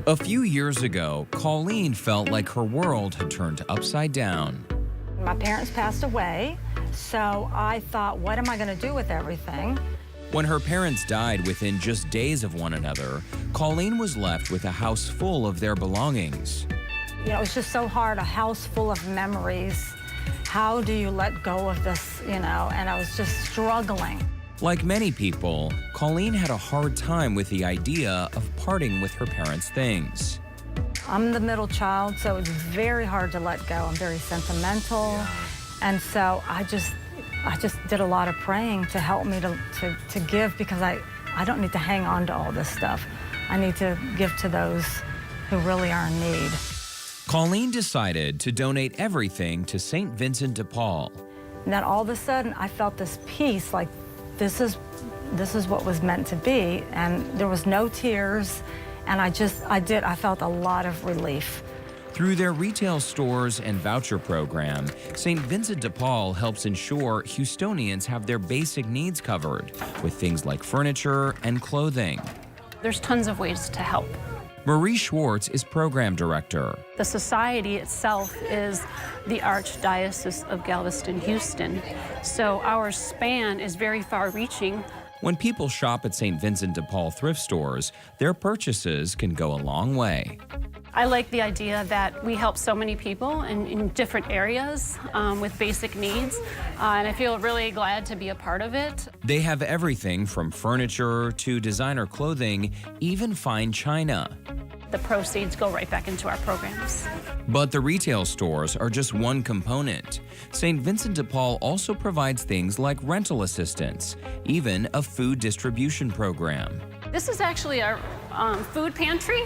A few years ago, Colleen felt like her world had turned upside down. My parents passed away, so I thought, what am I going to do with everything? When her parents died within just days of one another, Colleen was left with a house full of their belongings. You know, it's just so hard, a house full of memories. How do you let go of this, you know? And I was just struggling. Like many people, Colleen had a hard time with the idea of parting with her parents' things. I'm the middle child, so it's very hard to let go. I'm very sentimental. And so I just did a lot of praying to help me to give, because I don't need to hang on to all this stuff. I need to give to those who really are in need. Colleen decided to donate everything to St. Vincent de Paul. And then all of a sudden, I felt this peace, like this is what was meant to be. And there was no tears. And I felt a lot of relief. Through their retail stores and voucher program, St. Vincent de Paul helps ensure Houstonians have their basic needs covered with things like furniture and clothing. There's tons of ways to help. Marie Schwartz is program director. The society itself is the Archdiocese of Galveston-Houston, so our span is very far-reaching. When people shop at St. Vincent de Paul thrift stores, their purchases can go a long way. I like the idea that we help so many people in different areas with basic needs, and I feel really glad to be a part of it. They have everything from furniture to designer clothing, even fine china. The proceeds go right back into our programs. But the retail stores are just one component. St. Vincent de Paul also provides things like rental assistance, even a food distribution program. This is actually our food pantry.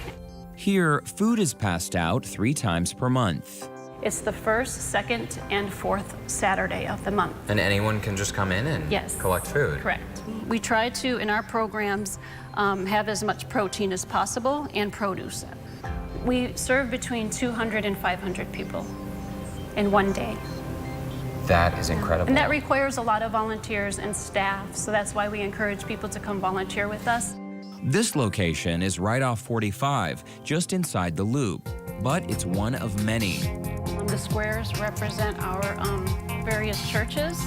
Here, food is passed out 3 times per month. It's the first, second, and fourth Saturday of the month. And anyone can just come in and collect food? Correct. We try to, in our programs, have as much protein as possible and produce. We serve between 200 and 500 people in one day. That is incredible. And that requires a lot of volunteers and staff, so that's why we encourage people to come volunteer with us. This location is right off 45, just inside the Loop, but it's one of many. The squares represent our various churches,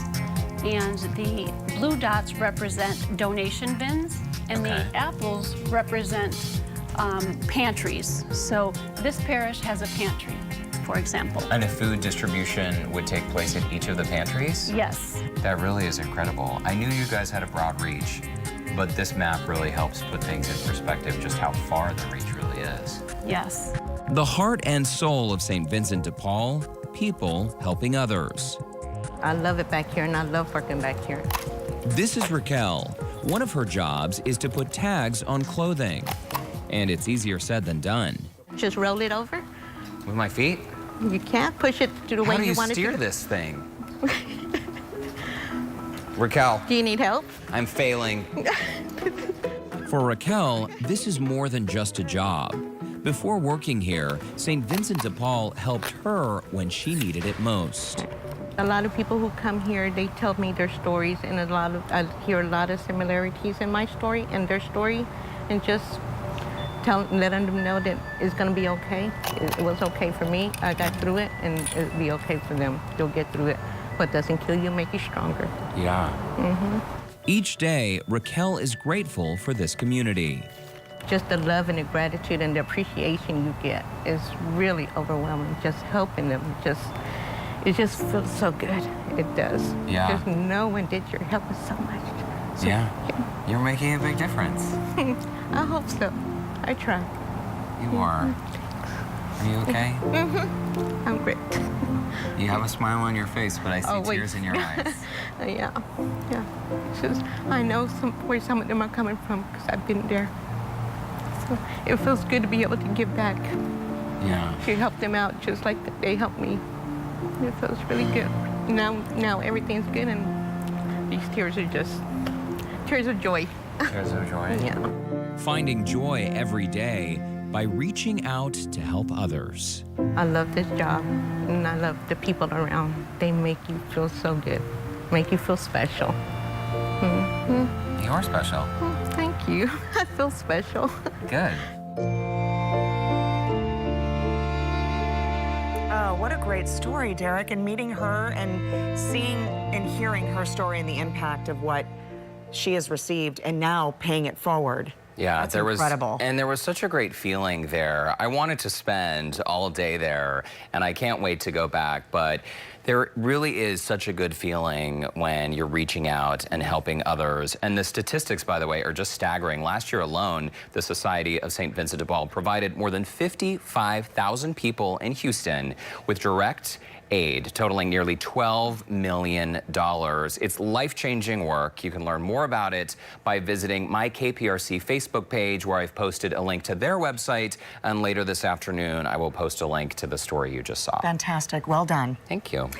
and the blue dots represent donation bins, and the apples represent pantries. So this parish has a pantry, for example. And a food distribution would take place at each of the pantries? Yes. That really is incredible. I knew you guys had a broad reach, but this map really helps put things in perspective, just how far the reach really is. Yes. The heart and soul of St. Vincent de Paul, people helping others. I love it back here, and I love working back here. This is Raquel. One of her jobs is to put tags on clothing, and it's easier said than done. Just roll it over. With my feet? You can't push it to the way you want it to. How do you steer this thing? Raquel. Do you need help? I'm failing. For Raquel, this is more than just a job. Before working here, St. Vincent de Paul helped her when she needed it most. A lot of people who come here, they tell me their stories, and I hear a lot of similarities in my story and their story, and just letting them know that it's going to be okay. It was okay for me. I got through it, and it'll be okay for them. They'll get through it. What doesn't kill you make you stronger. Yeah. Each day, Raquel is grateful for this community. Just the love and the gratitude and the appreciation you get is really overwhelming. Just helping them, it just feels so good. It does. Yeah. Just knowing that you're helping so much. So, yeah. You're making a big difference. I hope so. I try. You are. Are you okay? I'm great. You have a smile on your face, but I see tears in your eyes. Yeah. It's just, I know where some of them are coming from because I've been there. So it feels good to be able to give back. Yeah. To help them out just like they helped me. It feels really good. Now everything's good, and these tears are just tears of joy. Tears of joy? Yeah. Finding joy every day by reaching out to help others. I love this job, and I love the people around. They make you feel so good, make you feel special. You're special. Thank you. I feel special. Good. Oh, what a great story, Derrick. And meeting her and seeing and hearing her story and the impact of what she has received and now paying it forward. Yeah, That's incredible. There was such a great feeling there. I wanted to spend all day there, and I can't wait to go back, but there really is such a good feeling when you're reaching out and helping others. And the statistics, by the way, are just staggering. Last year alone, the Society of St. Vincent de Paul provided more than 55,000 people in Houston with direct aid totaling nearly $12 million. It's life-changing work. You can learn more about it by visiting my KPRC Facebook page, where I've posted a link to their website, and later this afternoon I will post a link to the story you just saw. Fantastic. Well done. Thank you.